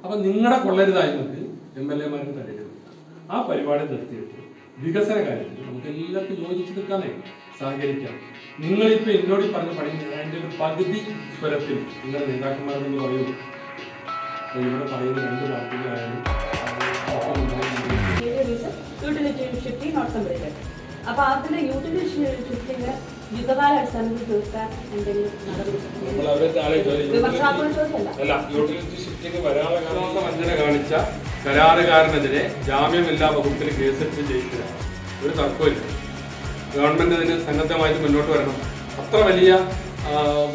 അപ്പൊ നിങ്ങളുടെ കൊള്ളരുതായ്മക്ക് MLA-മാർക്ക് തടയരുത്. ആ പരിപാടി നിർത്തിയിട്ട് വികസന കാര്യത്തിൽ നമുക്ക് എല്ലാവർക്കും യോജിച്ച് നിൽക്കാനേ സഹകരിക്കാം. നിങ്ങളിപ്പോ എന്നോട് പറഞ്ഞ പണി അതിന്റെ ഒരു പകുതി സ്വരത്തിൽ നിങ്ങളുടെ നേതാക്കന്മാരെന്ന് പറയുന്നു. ഇവിടെ പറയുന്ന രണ്ട് പാർട്ടികളായാലും അപ്പൊ അതിന്റെ യൂട്ടിലിറ്റി ഷിഫ്റ്റിംഗ് യുദ്ധകാല അടിസ്ഥാനത്തിൽ തീർക്കാൻ എന്തെങ്കിലും യൂട്ടിലിറ്റി ഷിഫ്റ്റിംഗ് വഞ്ചന കാണിച്ച കരാറുകാരനെതിരെ ജാമ്യമില്ലാ വകുപ്പിൽ കേസെടുത്ത് ജയിക്കുക ഒരു തർക്കമില്ല. ഗവൺമെന്റ് അതിന് സന്നദ്ധമായിട്ട് മുന്നോട്ട് വരണം. അത്ര വലിയ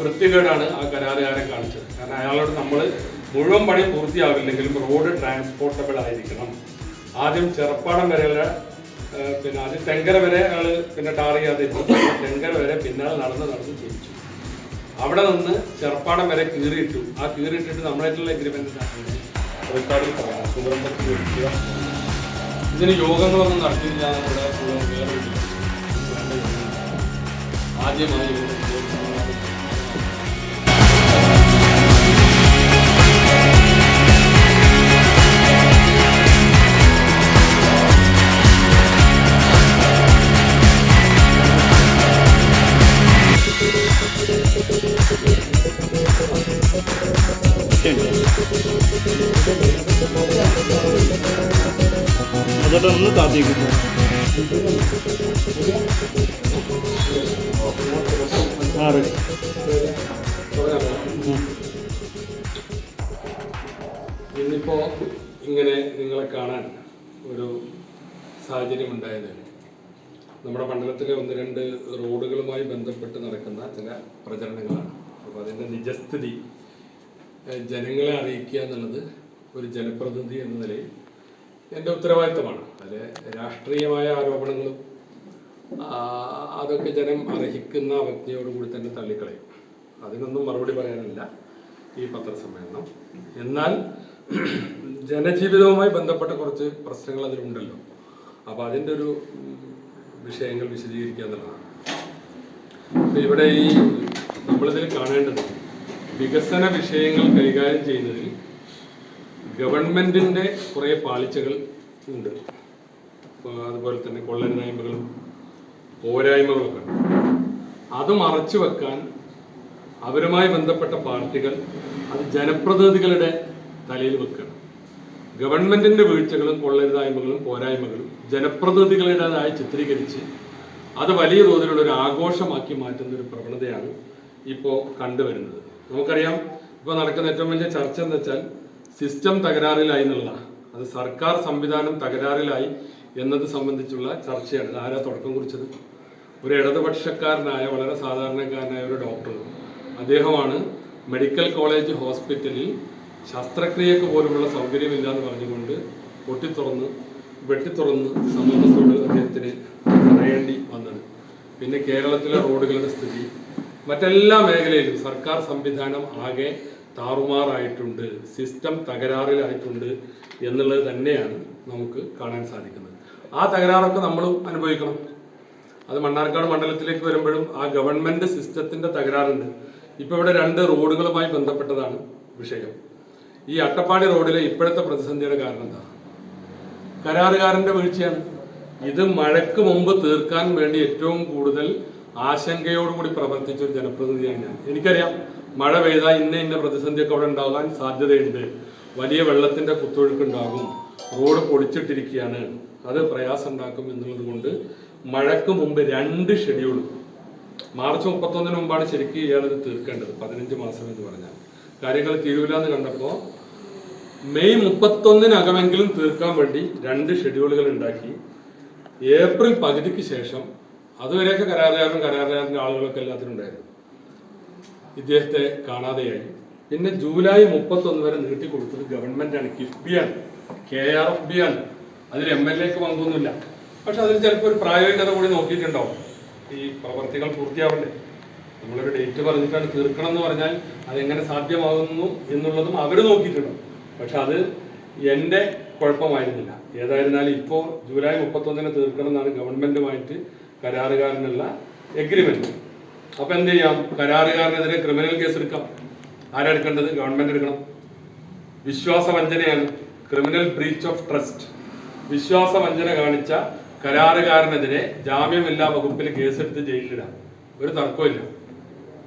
വൃത്തികേടാണ് ആ കരാറുകാരൻ കാണിച്ചത്. കാരണം അയാളോട് നമ്മൾ മുഴുവൻ പണി പൂർത്തിയാവില്ലെങ്കിലും റോഡ് ട്രാൻസ്പോർട്ടബിൾ ആയിരിക്കണം. ആദ്യം ചെറുപ്പാടം വരെയുള്ള പിന്നെ ആദ്യം തെങ്കര വരെ അയാൾ പിന്നെ ടാർ ചെയ്യാതെ തെങ്കര വരെ പിന്നാലെ നടന്ന് ചെയ്യിച്ചു. അവിടെ നിന്ന് ചെറുപ്പാടം വരെ കീറിയിട്ടു. ആ കീറിയിട്ടിട്ട് നമ്മളായിട്ടുള്ള എഗ്രിമെന്റ് റെക്കോർഡിൽ പറയാം. സുബ്രഹ്മണ്യത്തിൽ വിളിക്കുക. ഇതിന് യോഗങ്ങളൊന്നും നടത്തിയില്ല. നമ്മുടെ ആദ്യമായി അതൊന്ന് താത്തിക്കുന്നു. ഇന്നിപ്പോ ഇങ്ങനെ നിങ്ങളെ കാണാൻ ഒരു സാഹചര്യം ഉണ്ടായത് നമ്മുടെ മണ്ഡലത്തിലെ 1-2 റോഡുകളുമായി ബന്ധപ്പെട്ട് നടക്കുന്ന ചില പ്രചരണങ്ങളാണ്. അപ്പോൾ അതിൻ്റെ നിജസ്ഥിതി ജനങ്ങളെ അറിയിക്കുക എന്നുള്ളത് ഒരു ജനപ്രതിനിധി എന്ന നിലയിൽ എൻ്റെ ഉത്തരവാദിത്തമാണ്. അതിൽ രാഷ്ട്രീയമായ ആരോപണങ്ങളും അതൊക്കെ ജനം അർഹിക്കുന്ന അവജ്ഞയോടുകൂടി തന്നെ തള്ളിക്കളയും. അതിനൊന്നും മറുപടി പറയാനല്ല ഈ പത്രസമ്മേളനം. എന്നാൽ ജനജീവിതവുമായി ബന്ധപ്പെട്ട കുറച്ച് പ്രശ്നങ്ങൾ അതിലുണ്ടല്ലോ. അപ്പോൾ അതിൻ്റെ ഒരു വിഷയങ്ങൾ വിശദീകരിക്കുക എന്നുള്ളതാണ്. ഇവിടെ ഈ നമ്മളിതിൽ കാണേണ്ടത് വികസന വിഷയങ്ങൾ കൈകാര്യം ചെയ്യുന്നതിൽ ഗവൺമെൻറ്റിൻ്റെ കുറേ പാളിച്ചകൾ ഉണ്ട്. അതുപോലെ തന്നെ കൊള്ളരുതായ്മകളും പോരായ്മകളൊക്കെ ഉണ്ട്. അത് മറച്ചു വെക്കാൻ അവരുമായി ബന്ധപ്പെട്ട പാർട്ടികൾ അത് ജനപ്രതിനിധികളുടെ തലയിൽ വെക്കണം. ഗവൺമെൻറ്റിൻ്റെ വീഴ്ചകളും കൊള്ളരുതായ്മകളും പോരായ്മകളും ജനപ്രതിനിധികളുടേതായി ചിത്രീകരിച്ച് അത് വലിയ തോതിലുള്ള ഒരു ആഘോഷമാക്കി മാറ്റുന്ന ഒരു പ്രവണതയാണ് ഇപ്പോൾ കണ്ടുവരുന്നത്. നമുക്കറിയാം, ഇപ്പോൾ നടക്കുന്ന ഏറ്റവും വലിയ ചർച്ച എന്ന് വെച്ചാൽ സിസ്റ്റം തകരാറിലായി എന്നുള്ളതാണ്. അത് സർക്കാർ സംവിധാനം തകരാറിലായി എന്നത് സംബന്ധിച്ചുള്ള ചർച്ചയാണ്. ആരാ തുടക്കം കുറിച്ചത്? ഒരു ഇടതുപക്ഷക്കാരനായ വളരെ സാധാരണക്കാരനായ ഒരു ഡോക്ടർ. അദ്ദേഹമാണ് മെഡിക്കൽ കോളേജ് ഹോസ്പിറ്റലിൽ ശസ്ത്രക്രിയക്ക് പോലുമുള്ള സൗകര്യമില്ല എന്ന് പറഞ്ഞുകൊണ്ട് വെട്ടിത്തുറന്ന് സമൂഹത്തോട് അദ്ദേഹത്തിന് പറയേണ്ടി വന്നത്. പിന്നെ കേരളത്തിലെ റോഡുകളുടെ സ്ഥിതി, മറ്റെല്ലാ മേഖലയിലും സർക്കാർ സംവിധാനം ആകെ താറുമാറായിട്ടുണ്ട്, സിസ്റ്റം തകരാറിലായിട്ടുണ്ട് എന്നുള്ളത് തന്നെയാണ് നമുക്ക് കാണാൻ സാധിക്കുന്നത്. ആ തകരാറൊക്കെ നമ്മളും അനുഭവിക്കണം. അത് മണ്ണാർക്കാട് മണ്ഡലത്തിലേക്ക് വരുമ്പോഴും ആ ഗവൺമെൻറ് സിസ്റ്റത്തിൻ്റെ തകരാറുണ്ട്. ഇപ്പോൾ ഇവിടെ 2 റോഡുകളുമായി ബന്ധപ്പെട്ടതാണ് വിഷയം. ഈ അട്ടപ്പാടി റോഡിലെ ഇപ്പോഴത്തെ പ്രതിസന്ധിയുടെ കാരണം എന്താ? കരാറുകാരൻ്റെ വീഴ്ചയാണ്. ഇത് മഴയ്ക്ക് മുമ്പ് തീർക്കാൻ വേണ്ടി ഏറ്റവും കൂടുതൽ ആശങ്കയോടുകൂടി പ്രവർത്തിച്ച ഒരു ജനപ്രതിനിധിയാണ് ഞാൻ. എനിക്കറിയാം, മഴ പെയ്താൽ ഇന്ന പ്രതിസന്ധിയൊക്കെ അവിടെ ഉണ്ടാകാൻ സാധ്യതയുണ്ട്, വലിയ വെള്ളത്തിൻ്റെ കുത്തൊഴുക്കുണ്ടാകും, റോഡ് പൊളിച്ചിട്ടിരിക്കുകയാണ്, അത് പ്രയാസം ഉണ്ടാക്കും എന്നുള്ളത് കൊണ്ട് മഴയ്ക്ക് മുമ്പ് 2 ഷെഡ്യൂൾ മാർച്ച് 31 മുമ്പാണ് ശരിക്കും ഇയാളത് തീർക്കേണ്ടത്. 15 മാസം എന്ന് പറഞ്ഞാൽ കാര്യങ്ങൾ തീരൂല എന്ന് കണ്ടപ്പോൾ മെയ് 31-നകമെങ്കിലും തീർക്കാൻ വേണ്ടി 2 ഷെഡ്യൂളുകൾ ഉണ്ടാക്കി. ഏപ്രിൽ പകുതിക്ക് ശേഷം, അതുവരെയൊക്കെ കരാറുകാരൻ്റെ ആളുകളൊക്കെ എല്ലാത്തിനും ഉണ്ടായിരുന്നു, ഇദ്ദേഹത്തെ കാണാതെയായി. പിന്നെ ജൂലൈ 31 വരെ നീട്ടിക്കൊടുത്തത് ഗവൺമെൻറ്റാണ്. കിഫ്ബിയാണ്, KRFB-ആണ്. അതിൽ MLA-ക്ക് പങ്കൊന്നുമില്ല. പക്ഷെ അതിൽ ചിലപ്പോൾ ഒരു പ്രായോഗികത കൂടി നോക്കിയിട്ടുണ്ടാവും. ഈ പ്രവർത്തികൾ പൂർത്തിയാവണ്ടേ? നമ്മളൊരു ഡേറ്റ് പറഞ്ഞിട്ടാണ് തീർക്കണം എന്ന് പറഞ്ഞാൽ അതെങ്ങനെ സാധ്യമാകുന്നു എന്നുള്ളതും അവർ നോക്കിയിട്ടുണ്ടാവും. പക്ഷെ അത് എൻ്റെ കുഴപ്പമായിരുന്നില്ല. ഏതായിരുന്നാലും ഇപ്പോൾ ജൂലൈ 31-ന് തീർക്കണം എന്നാണ് ഗവൺമെൻറ്റുമായിട്ട് കരാറുകാരനുള്ള എഗ്രിമെൻറ്റ്. അപ്പോൾ എന്ത് ചെയ്യാം? കരാറുകാരനെതിരെ ക്രിമിനൽ കേസ് എടുക്കാം. ആരെടുക്കേണ്ടത്? ഗവൺമെൻറ് എടുക്കണം. വിശ്വാസവഞ്ചനയാണ്, ക്രിമിനൽ ബ്രീച്ച് ഓഫ് ട്രസ്റ്റ്. വിശ്വാസവഞ്ചന കാണിച്ച കരാറുകാരനെതിരെ ജാമ്യമില്ലാ വകുപ്പിൽ കേസെടുത്ത് ജയിലിലിടാം. ഒരു തർക്കമില്ല.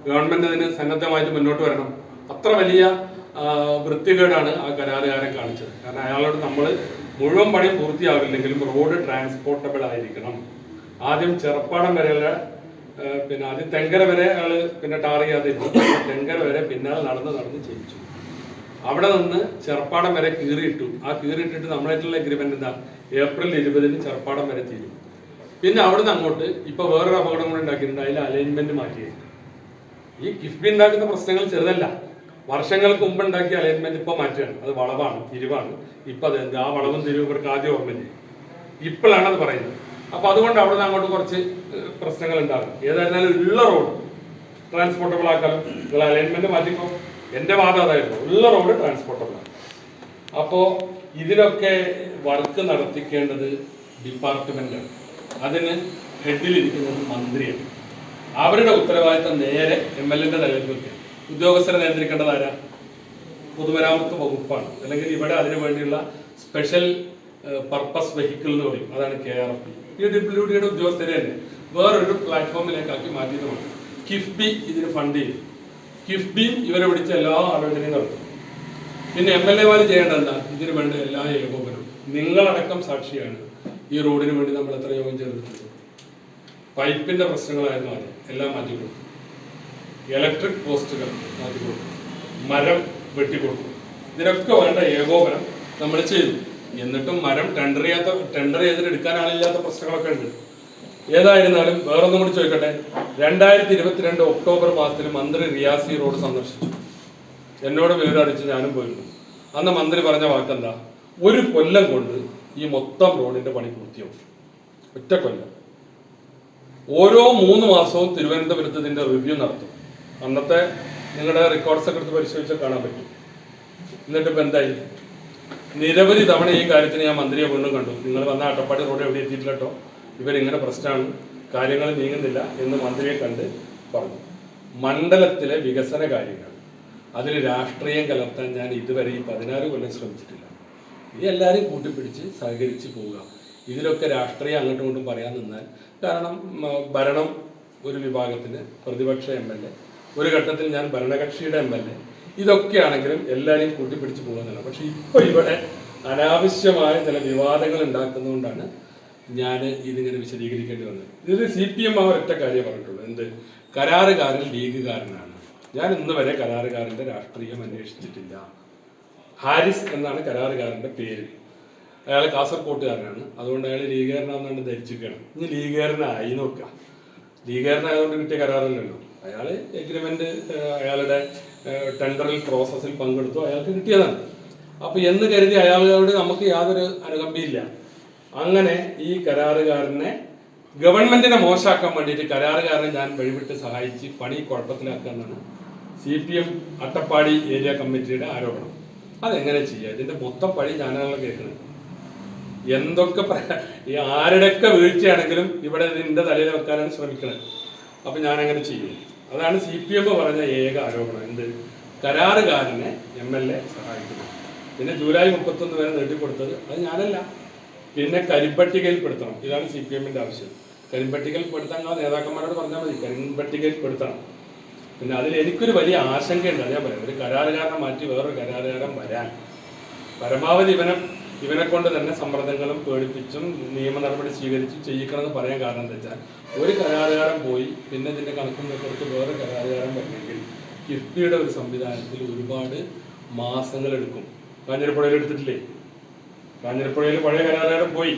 ഗവൺമെന്റ് അതിന് സന്നദ്ധമായിട്ട് മുന്നോട്ട് വരണം. അത്ര വലിയ വൃത്തികേടാണ് ആ കരാറുകാരൻ കാണിച്ചത്. കാരണം അയാളോട് നമ്മൾ മുഴുവൻ പണിയും പൂർത്തിയാവില്ലെങ്കിലും റോഡ് ട്രാൻസ്പോർട്ടബിൾ ആയിരിക്കണം. ആദ്യം ചെറുപ്പാടം വരെയുള്ള പിന്നെ ആദ്യം തെങ്കര വരെ അയാൾ പിന്നെ ടാർ ചെയ്യാതിരുന്നു. തെങ്കര വരെ പിന്നാലെ നടന്ന് ചെയ്യിച്ചു. അവിടെ നിന്ന് ചെറുപ്പാടം വരെ കീറിയിട്ടു. ആ കീറിയിട്ടിട്ട് നമ്മളായിട്ടുള്ള എഗ്രിമെന്റ് എന്താ, ഏപ്രിൽ 20 ചെറുപ്പാടം വരെ തീരും. പിന്നെ അവിടെ നിന്ന് അങ്ങോട്ട് ഇപ്പൊ വേറൊരു അപകടം കൂടെ ഉണ്ടാക്കിയിട്ടുണ്ട്. അതിൽ അലൈൻമെന്റ് മാറ്റിയിട്ടുണ്ട്. ഈ കിഫ്ബി ഉണ്ടാക്കുന്ന പ്രശ്നങ്ങൾ ചെറുതല്ല. വർഷങ്ങൾക്ക് മുമ്പ് ഉണ്ടാക്കിയ അലൈൻമെന്റ് ഇപ്പൊ മാറ്റുകയാണ്. അത് വളവാണ്, തിരിവാണ്. ഇപ്പൊ അത് ആ വളവും തിരിവും ഇവർക്ക് ആദ്യം ഓർമ്മയില്ല. ഇപ്പോഴാണ് അത് പറയുന്നത്. അപ്പൊ അതുകൊണ്ട് അവിടെ നിന്ന് അങ്ങോട്ട് കുറച്ച് പ്രശ്നങ്ങൾ ഉണ്ടാകും. ഏതായിരുന്നാലും ഉള്ള റോഡ് ട്രാൻസ്പോർട്ടബിൾ ആക്കാനും നിങ്ങൾ അലൈൻമെന്റ് മാറ്റിക്കോ. എന്റെ വാദം അതായിരുന്നു, ഉള്ള റോഡ് ട്രാൻസ്പോർട്ടബിൾ ആണ്. അപ്പോ ഇതിനൊക്കെ വർക്ക് നടത്തിക്കേണ്ടത് ഡിപ്പാർട്ട്മെന്റാണ്. അതിന് ഹെഡിലിരിക്കുന്നത് മന്ത്രിയാണ്. അവരുടെ ഉത്തരവാദിത്തം നേരെ MLA തലയിൽ വെക്കുക. ഉദ്യോഗസ്ഥരെ നിയന്ത്രിക്കേണ്ടത് ആരാ? പൊതുമരാമത്ത് വകുപ്പാണ്. അല്ലെങ്കിൽ ഇവിടെ അതിനു വേണ്ടിയുള്ള സ്പെഷ്യൽ പർപ്പസ് വെഹിക്കിൾ എന്ന് പറയും. അതാണ് KRP. PWDയുടെ ഉദ്യോഗസ്ഥരെ തന്നെ വേറൊരു പ്ലാറ്റ്ഫോമിലേക്കാക്കി മാറ്റിയതുമാണ്. കിഫ്ബി ഇതിന് ഫണ്ട് ചെയ്യും. കിഫ്ബിയും ഇവരെ പിടിച്ച എല്ലാ ആലോചനയും നടത്തും. പിന്നെ MLA ചെയ്യേണ്ടത് എന്താ? ഇതിനു വേണ്ട എല്ലാ ഏകോപനവും. നിങ്ങളടക്കം സാക്ഷിയാണ്. ഈ റോഡിന് വേണ്ടി നമ്മൾ എത്ര യോഗം ചേർന്നിട്ടുണ്ട്. പൈപ്പിന്റെ പ്രശ്നങ്ങളായിരുന്നു ആദ്യം, എല്ലാം മാറ്റിക്കൊടുത്തു. ഇലക്ട്രിക് പോസ്റ്റുകൾ മാറ്റിക്കൊടുത്തു. മരം വെട്ടിക്കൊടുത്തു. ഇതിനൊക്കെ വേണ്ട ഏകോപനം നമ്മൾ ചെയ്തു. എന്നിട്ടും മരം ടെൻഡർ ചെയ്തിട്ട് എടുക്കാൻ ആളില്ലാത്ത പ്രശ്നങ്ങളൊക്കെ ഉണ്ട്. ഏതായിരുന്നാലും വേറൊന്നും കൂടി ചോദിക്കട്ടെ. 2022 ഒക്ടോബർ മാസത്തിൽ മന്ത്രി റിയാസി റോഡ് സന്ദർശിച്ചു. എന്നോട് വിവരറിയിച്ച് ഞാനും പോയിരുന്നു. അന്ന് മന്ത്രി പറഞ്ഞ വാക്കെന്താ? 1 കൊല്ലം കൊണ്ട് ഈ മൊത്തം റോഡിന്റെ പണി പൂർത്തിയാവും. ഒറ്റ കൊല്ലം. ഓരോ 3 മാസവും തിരുവനന്തപുരത്ത് ഇതിന്റെ റിവ്യൂ നടത്തും. അന്നത്തെ നിങ്ങളുടെ റെക്കോർഡ്സ് ഒക്കെ എടുത്ത് പരിശോധിച്ചാൽ കാണാൻ പറ്റും. എന്നിട്ട് ഇപ്പം എന്തായി? നിരവധി തവണ ഈ കാര്യത്തിന് ഞാൻ മന്ത്രിയെ വീണ്ടും കണ്ടു. നിങ്ങൾ വന്ന അട്ടപ്പാടി റോഡ് എവിടെ എത്തിയിട്ടില്ല കേട്ടോ, ഇവരിങ്ങനെ പ്രശ്നമാണ്, കാര്യങ്ങൾ നീങ്ങുന്നില്ല എന്ന് മന്ത്രിയെ കണ്ട് പറഞ്ഞു. മണ്ഡലത്തിലെ വികസന കാര്യങ്ങൾ അതിൽ രാഷ്ട്രീയം കലർത്താൻ ഞാൻ ഇതുവരെ ഈ 16 കൊല്ലം ശ്രമിച്ചിട്ടില്ല. ഈ എല്ലാവരും കൂട്ടിപ്പിടിച്ച് സഹകരിച്ച് പോവുക. ഇതിലൊക്കെ രാഷ്ട്രീയം അങ്ങോട്ടും ഇങ്ങോട്ടും പറയാൻ നിന്നാൽ, കാരണം ഭരണം ഒരു വിഭാഗത്തിന്, പ്രതിപക്ഷ MLA, ഒരു ഘട്ടത്തിൽ ഞാൻ ഭരണകക്ഷിയുടെ MLA, ഇതൊക്കെയാണെങ്കിലും എല്ലാവരെയും കൂട്ടിപ്പിടിച്ച് പോകുന്നതാണ്. പക്ഷെ ഇപ്പോൾ ഇവിടെ അനാവശ്യമായ ചില വിവാദങ്ങൾ ഉണ്ടാക്കുന്നതുകൊണ്ടാണ് ഞാൻ ഇതിങ്ങനെ വിശദീകരിക്കേണ്ടി വന്നത്. ഇത് CPM ഒറ്റ കാര്യം പറഞ്ഞിട്ടുള്ളൂ. എന്ത്? കരാറുകാരൻ ലീഗുകാരനാണ്. ഞാൻ ഇന്ന് വരെ കരാറുകാരൻ്റെ രാഷ്ട്രീയം അന്വേഷിച്ചിട്ടില്ല. ഹാരിസ് എന്നാണ് കരാറുകാരൻ്റെ പേര്. അയാൾ കാസർകോട്ടുകാരനാണ്. അതുകൊണ്ട് അയാൾ ലീഗുകാരനാണെന്നാണ് ധരിച്ചിരിക്കണം. ഇനി ലീഗുകാരനായി നോക്കുക. ലീഗുകാരനായതുകൊണ്ട് കിട്ടിയ കരാറല്ലല്ലോ. അയാൾ എഗ്രിമെന്റ് അയാളുടെ ടെൻഡറിൽ പ്രോസസ്സിൽ പങ്കെടുത്തു, അയാൾക്ക് കിട്ടിയതാണ്. അപ്പൊ എന്ന് കരുതി അയാളോട് നമുക്ക് യാതൊരു അനുകമ്പയില്ല. അങ്ങനെ ഈ കരാറുകാരനെ, ഗവൺമെന്റിനെ മോശമാക്കാൻ വേണ്ടിയിട്ട് കരാറുകാരനെ ഞാൻ വഴിവിട്ട് സഹായിച്ച് പണി കുഴപ്പത്തിലാക്കുക എന്നാണ് CPM അട്ടപ്പാടി ഏരിയ കമ്മിറ്റിയുടെ ആരോപണം. അതെങ്ങനെ ചെയ്യുക? ഇതിന്റെ മൊത്തം പഴി ഞാനാണല്ലോ കേൾക്കുന്നത്. എന്തൊക്കെ ഈ ആരുടെയൊക്കെ വീഴ്ചയാണെങ്കിലും ഇവിടെ ഇതിന്റെ തലയിൽ വെക്കാനാണ് ശ്രമിക്കുന്നത്. അപ്പൊ ഞാൻ അങ്ങനെ ചെയ്യും. അതാണ് CPM പറഞ്ഞ ഏക ആരോപണം. എന്ത്? കരാറുകാരനെ MLA സഹായിക്കുന്നു. പിന്നെ ജൂലൈ 31 വരെ നീട്ടിക്കൊടുത്തത് അത് ഞാനല്ല. പിന്നെ കരിമ്പട്ടികയിൽപ്പെടുത്തണം. ഇതാണ് CPMന്റെ ആവശ്യം. കരിമ്പട്ടികയിൽപ്പെടുത്താൻ നേതാക്കന്മാരോട് പറഞ്ഞാൽ മതി, കരിമ്പട്ടികയിൽപ്പെടുത്തണം. പിന്നെ അതിൽ എനിക്കൊരു വലിയ ആശങ്കയുണ്ട്. ഞാൻ പറയാം, ഒരു കരാറുകാരനെ മാറ്റി വേറൊരു കരാറുകാരൻ വരാൻ പരമാവധി ഇവനെ കൊണ്ട് തന്നെ സമ്മർദ്ദങ്ങളും പേടിപ്പിച്ചും നിയമ നടപടി സ്വീകരിച്ചും ചെയ്യിക്കണമെന്ന് പറയാൻ കാരണം എന്താ വെച്ചാൽ, ഒരു കരാറുകാരൻ പോയി പിന്നെ ഇതിന്റെ കണക്കും കൊടുത്ത് വേറെ കരാറുകാരൻ വരണമെങ്കിൽ കിഫ്ബിയുടെ ഒരു സംവിധാനത്തിൽ ഒരുപാട് മാസങ്ങൾ എടുക്കും. കാഞ്ഞിരപ്പുഴയിൽ എടുത്തിട്ടില്ലേ? കാഞ്ഞിരപ്പുഴയിൽ പഴയ കരാറുകാരൻ പോയി.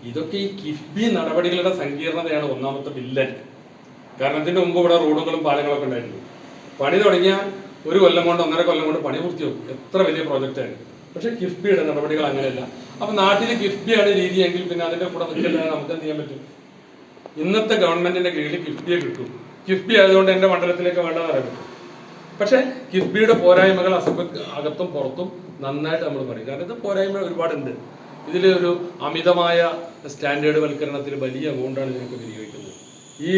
ഇതൊക്കെ ഈ കിഫ്ബി നടപടികളുടെ സങ്കീർണതയാണ് ഒന്നാമത്തെ വില്ലൻ. കാരണം ഇതിന്റെ മുമ്പ് ഇവിടെ റോഡുകളും പാലങ്ങളൊക്കെ ഉണ്ടായിരുന്നു. പണി തുടങ്ങിയാൽ 1 കൊല്ലം കൊണ്ട് 1.5 കൊല്ലം കൊണ്ട് പണി പൂർത്തിയാവും. എത്ര വലിയ പ്രോജക്റ്റായിരുന്നു. പക്ഷെ കിഫ്ബിയുടെ നടപടികൾ അങ്ങനെയല്ല. അപ്പൊ നാട്ടിൽ കിഫ്ബിയാണ് രീതിയെങ്കിൽ പിന്നെ അതിന്റെ കൂടെ നിൽക്കില്ല, നമുക്ക് എന്ത് ചെയ്യാൻ പറ്റും? ഇന്നത്തെ ഗവൺമെന്റിന്റെ കീഴിൽ കിഫ്ബിയെ കിട്ടും. കിഫ്ബി ആയതുകൊണ്ട് എന്റെ മണ്ഡലത്തിലേക്ക് വേണ്ടെന്ന് പറയാൻ പറ്റും. പക്ഷെ കിഫ്ബിയുടെ പോരായ്മകൾ അകത്തും പുറത്തും നന്നായിട്ട് നമ്മൾ പറയും. കാരണം ഇത് പോരായ്മ ഒരുപാടുണ്ട്. ഇതിൽ ഒരു അമിതമായ സ്റ്റാൻഡേർഡ് വൽക്കരണത്തിൽ വലിയ എമൗണ്ടാണ് ഇതിനൊക്കെ വിനിയോഗിക്കുന്നത്. ഈ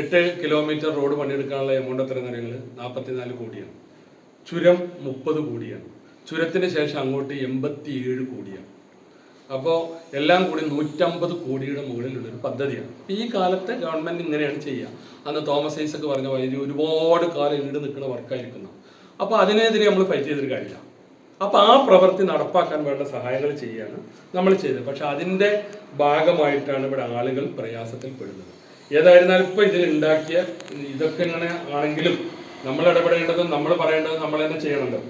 8 കിലോമീറ്റർ റോഡ് പണിയെടുക്കാനുള്ള എമൗണ്ട് എത്ര എന്നറിയുന്നത്? 44 കോടിയാണ്. ചുരം 30 കോടിയാണ്. ചുരത്തിന് ശേഷം അങ്ങോട്ട് 87 കോടിയാണ്. അപ്പോൾ എല്ലാം കൂടി 150 കോടിയുടെ മുകളിലുള്ളൊരു പദ്ധതിയാണ്. ഈ കാലത്തെ ഗവൺമെൻറ് ഇങ്ങനെയാണ് ചെയ്യുക. അന്ന് തോമസ് ഐസക് പറഞ്ഞ വഴി ഒരുപാട് കാലം ഈട് നിൽക്കുന്ന വർക്കായിരിക്കുന്നു. അപ്പോൾ അതിനെതിരെ നമ്മൾ ഫൈറ്റ് ചെയ്തൊരു കാര്യമില്ല. അപ്പോൾ ആ പ്രവൃത്തി നടപ്പാക്കാൻ വേണ്ട സഹായങ്ങൾ ചെയ്യുകയാണ് നമ്മൾ ചെയ്തത്. പക്ഷെ അതിൻ്റെ ഭാഗമായിട്ടാണ് ഇവിടെ ആളുകൾ പ്രയാസത്തിൽ പെടുന്നത്. ഏതായിരുന്നാലും ഇപ്പോൾ ഇതിലുണ്ടാക്കിയ ഇതൊക്കെ ഇങ്ങനെ ആണെങ്കിലും നമ്മൾ ഇടപെടേണ്ടതും നമ്മൾ പറയേണ്ടതും നമ്മൾ തന്നെ ചെയ്യണമല്ലോ.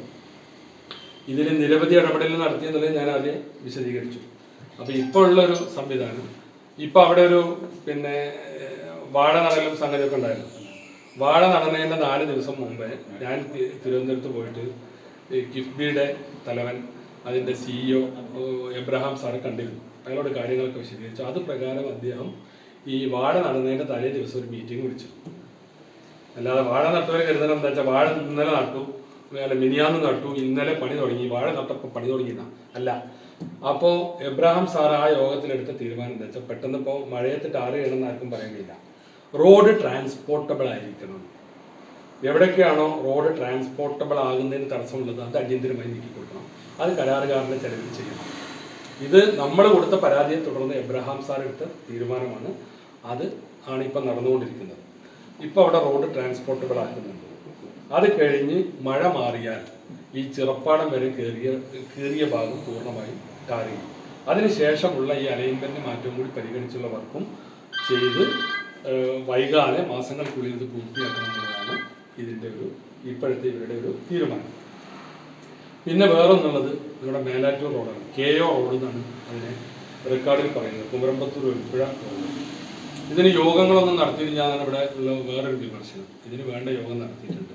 ഇതിൽ നിരവധി ഇടപെടൽ നടത്തിയെന്നുള്ളത് ഞാൻ ആദ്യം വിശദീകരിച്ചു. അപ്പോൾ ഇപ്പോൾ ഉള്ളൊരു സംവിധാനം, ഇപ്പോൾ അവിടെ ഒരു വാഴ നടലും സംഗതിയൊക്കെ ഉണ്ടായിരുന്നു. വാഴ നടന്നതിൻ്റെ 4 ദിവസം മുമ്പേ ഞാൻ തിരുവനന്തപുരത്ത് പോയിട്ട് കിഫ്ബിയുടെ തലവൻ, അതിൻ്റെ CEO എബ്രഹാം സാറ് കണ്ടിരുന്നു. അയാളോട് കാര്യങ്ങളൊക്കെ വിശദീകരിച്ചു. അത് പ്രകാരം അദ്ദേഹം ഈ വാഴ നടന്നതിൻ്റെ തലേ ദിവസം ഒരു മീറ്റിംഗ് വിളിച്ചു. അല്ലാതെ വാഴ നട്ടവർ കരുതുന്നത് എന്താ വെച്ചാൽ വാഴ ഇന്നലെ നട്ടു, മിനിയാന്ന് നട്ടു, ഇന്നലെ പണി തുടങ്ങി, വാഴ നട്ടപ്പോൾ പണി തുടങ്ങിയതാണ് അല്ല. അപ്പോൾ എബ്രഹാം സാർ ആ യോഗത്തിലെടുത്ത തീരുമാനം എന്താ വെച്ചാൽ പെട്ടെന്ന് ഇപ്പോൾ മഴയത്ത് ടാർ ചെയ്യണമെന്ന് ആർക്കും പറയുന്നില്ല. റോഡ് ട്രാൻസ്പോർട്ടബിൾ ആയിരിക്കണം. എവിടേക്കാണോ റോഡ് ട്രാൻസ്പോർട്ടബിൾ ആകുന്നതിന് തടസ്സമുള്ളത് അത് അടിയന്തരമായി നീക്കി കൊടുക്കണം. അത് കരാറുകാരൻ്റെ ചെലവിൽ ചെയ്യണം. ഇത് നമ്മൾ കൊടുത്ത പരാതിയെ തുടർന്ന് എബ്രഹാം സാർ എടുത്ത തീരുമാനമാണ്. അത് ആണ് ഇപ്പം നടന്നുകൊണ്ടിരിക്കുന്നത്. ഇപ്പോൾ അവിടെ റോഡ് ട്രാൻസ്പോർട്ടബിൾ ആക്കുന്നുണ്ട്. അത് കഴിഞ്ഞ് മഴ മാറിയാൽ ഈ ചിറപ്പാടം വരെ കീറിയ ഭാഗം പൂർണ്ണമായും ടാർ ചെയ്യും. അതിനുശേഷമുള്ള ഈ അലൈൻമെൻറ്റ് മാറ്റവും കൂടി പരിഗണിച്ചുള്ള വർക്കും ചെയ്ത് വൈകാതെ മാസങ്ങൾക്കുള്ളിൽ ഇത് പൂർത്തിയാക്കണമെന്നുള്ളതാണ് ഇതിൻ്റെ ഇപ്പോഴത്തെ ഇവരുടെ ഒരു തീരുമാനം. പിന്നെ വേറൊന്നുള്ളത് ഇവിടെ മേലാറ്റൂർ റോഡാണ്. KO റോഡ് എന്നാണ് അതിനെ റെക്കോർഡിൽ പറയുന്നത്. കുമരമ്പത്തൂർ ഒലിപ്പുഴ റോഡ്. ഇതിന് യോഗങ്ങളൊന്നും നടത്തിയിട്ട് ഞാൻ ഇവിടെ ഉള്ള വേറൊരു വിമർശനം. ഇതിന് വേണ്ട യോഗം നടത്തിയിട്ടുണ്ട്.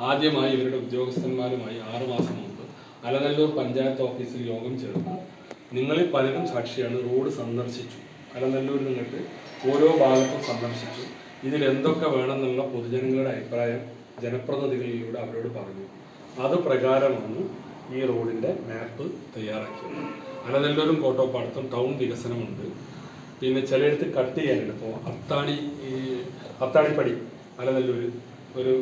ആദ്യമായി ഇവരുടെ ഉദ്യോഗസ്ഥന്മാരുമായി 6 മാസം മുമ്പ് അലനല്ലൂർ പഞ്ചായത്ത് ഓഫീസിൽ യോഗം ചേർന്ന് നിങ്ങളിൽ പലരും സാക്ഷിയാണ്. റോഡ് സന്ദർശിച്ചു. അലനല്ലൂരിൽ നിന്നിട്ട് ഓരോ ഭാഗത്തും സന്ദർശിച്ചു. ഇതിൽ എന്തൊക്കെ വേണമെന്നുള്ള പൊതുജനങ്ങളുടെ അഭിപ്രായം ജനപ്രതിനിധികളിലൂടെ അവരോട് പറഞ്ഞു. അത് പ്രകാരമാണ് ഈ റോഡിൻ്റെ മാപ്പ് തയ്യാറാക്കിയത്. അലനല്ലൂരും കോട്ടോപ്പാടത്തും ടൗൺ വികസനമുണ്ട്. പിന്നെ ചിലയിടത്ത് കട്ട് ചെയ്യാനുണ്ട്. ഇപ്പോൾ അത്താണിപ്പടി അലനല്ലൂർ ഒരു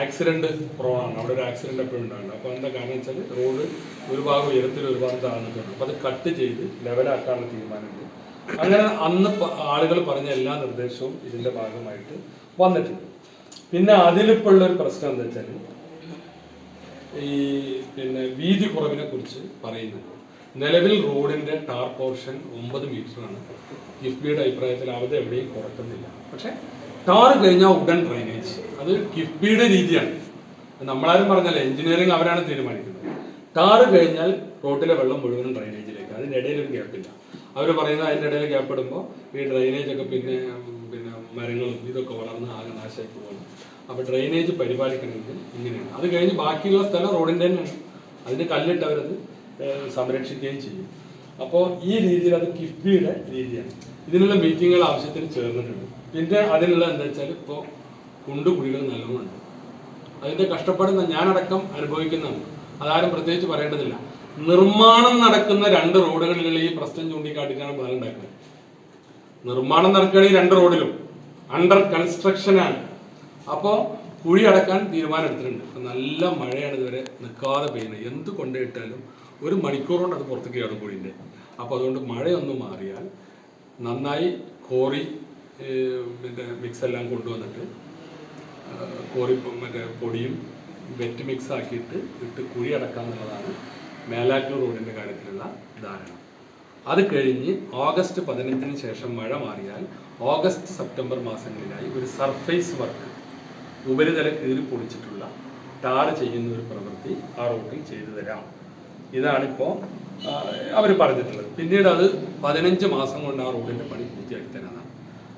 ആക്സിഡൻറ്റ് പ്രോണാണ്. അവിടെ ഒരു ആക്സിഡൻറ്റ് എപ്പോഴും ഉണ്ടാകുന്നത്. അപ്പോൾ എന്താ കാരണം വെച്ചാൽ റോഡ് ഒരു ഭാഗം ഉയരത്തിൽ ഒരു ഭാഗം താഴ്ന്നിട്ടുണ്ട്. അപ്പോൾ അത് കട്ട് ചെയ്ത് ലെവലാക്കാനുള്ള തീരുമാനമുണ്ട്. അങ്ങനെ അന്ന് ആളുകൾ പറഞ്ഞ എല്ലാ നിർദ്ദേശവും ഇതിൻ്റെ ഭാഗമായിട്ട് വന്നിട്ടുണ്ട്. പിന്നെ അതിലിപ്പോൾ ഉള്ളൊരു പ്രശ്നം എന്താ വെച്ചാൽ ഈ വീതി കുറവിനെ കുറിച്ച് പറയുന്നുണ്ട്. നിലവിൽ റോഡിൻ്റെ ടാർ പോർഷൻ 9 മീറ്ററാണ്. കിഫ്ബിയുടെ അഭിപ്രായത്തിൽ അത് എവിടെയും കുറക്കുന്നില്ല. പക്ഷേ ടാർ കഴിഞ്ഞാൽ ഉടൻ ഡ്രൈനേജ്, അത് കിഫ്ബിയുടെ രീതിയാണ്. നമ്മളാരും പറഞ്ഞാൽ എഞ്ചിനീയറിംഗ് അവരാണ് തീരുമാനിക്കുന്നത്. ടാർ കഴിഞ്ഞാൽ റോഡിലെ വെള്ളം മുഴുവനും ഡ്രൈനേജിലേക്ക്. അതിൻ്റെ ഇടയിൽ ഒരു ഗ്യാപ്പില്ല. അവർ പറയുന്നത് അതിൻ്റെ ഇടയിൽ ഗ്യാപ്പ് ഇടുമ്പോൾ ഈ ഡ്രൈനേജൊക്കെ പിന്നെ മരങ്ങളും ഇതൊക്കെ വളർന്ന് ആകെ നാശമായി പോകുന്നു. അപ്പോൾ ഡ്രൈനേജ് പരിപാലിക്കണമെങ്കിൽ ഇങ്ങനെയാണ്. അത് കഴിഞ്ഞ് ബാക്കിയുള്ള സ്ഥലം റോഡിൻ്റെ തന്നെയാണ്. അതിന് കല്ലിട്ട് അവരത് സംരക്ഷിക്കുകയും ചെയ്യും. അപ്പോൾ ഈ രീതിയിൽ അത് കിഫ്ബിയുടെ രീതിയാണ്. ഇതിനുള്ള മീറ്റിങ്ങുകൾ ആവശ്യത്തിന് ചേർന്നിട്ടുണ്ട്. പിന്നെ അതിനുള്ള എന്താ വെച്ചാൽ ഇപ്പോൾ കുണ്ടുകുഴികൾ നല്ലോണമുണ്ട്. അതിൻ്റെ കഷ്ടപ്പാട് ഞാനടക്കം അനുഭവിക്കുന്നതാണ്. അതാരും പ്രത്യേകിച്ച് പറയേണ്ടതില്ല. നിർമ്മാണം നടക്കുന്ന 2 റോഡുകളിലുള്ള ഈ പ്രശ്നം ചൂണ്ടിക്കാട്ടിട്ടാണ് ബഹളം ഉണ്ടാക്കുന്നത്. നിർമ്മാണം നടക്കുകയാണെങ്കിൽ 2 റോഡിലും അണ്ടർ കൺസ്ട്രക്ഷനാണ്. അപ്പോൾ കുഴി അടക്കാൻ തീരുമാനം എടുത്തിട്ടുണ്ട്. അപ്പം നല്ല മഴയാണ് ഇതുവരെ നിൽക്കാതെ പെയ്യുന്നത്. എന്ത് കൊണ്ടുപോയിട്ടാലും 1 മണിക്കൂർ കൊണ്ട് അത് പുറത്തേക്ക് കയറും കുഴിൻ്റെ. അപ്പോൾ അതുകൊണ്ട് മഴയൊന്ന് മാറിയാൽ നന്നായി കോറി മിക്സ് എല്ലാം കൊണ്ടുവന്നിട്ട് കോറി പൊടിയും വെറ്റ് മിക്സ് ആക്കിയിട്ട് കുഴി അടക്കാമെന്നുള്ളതാണ് മേലാറ്റൂർ റോഡിൻ്റെ കാര്യത്തിലുള്ള ധാരണ. അത് കഴിഞ്ഞ് ഓഗസ്റ്റ് 15-ന് ശേഷം മഴ മാറിയാൽ ഓഗസ്റ്റ് സെപ്റ്റംബർ മാസങ്ങളിലായി ഒരു സർഫേസ് വർക്ക്, ഉപരിതല കീറി പൊളിച്ചിട്ടുള്ള ടാർ ചെയ്യുന്ന ഒരു പ്രവൃത്തി ആ റോഡിൽ ചെയ്തു തരാം. ഇതാണിപ്പോൾ അവർ പറഞ്ഞിട്ടുള്ളത്. പിന്നീട് അത് 15 മാസം കൊണ്ട് ആ റോഡിൻ്റെ പണി പൂർത്തിയാക്കി തരാനാണ്.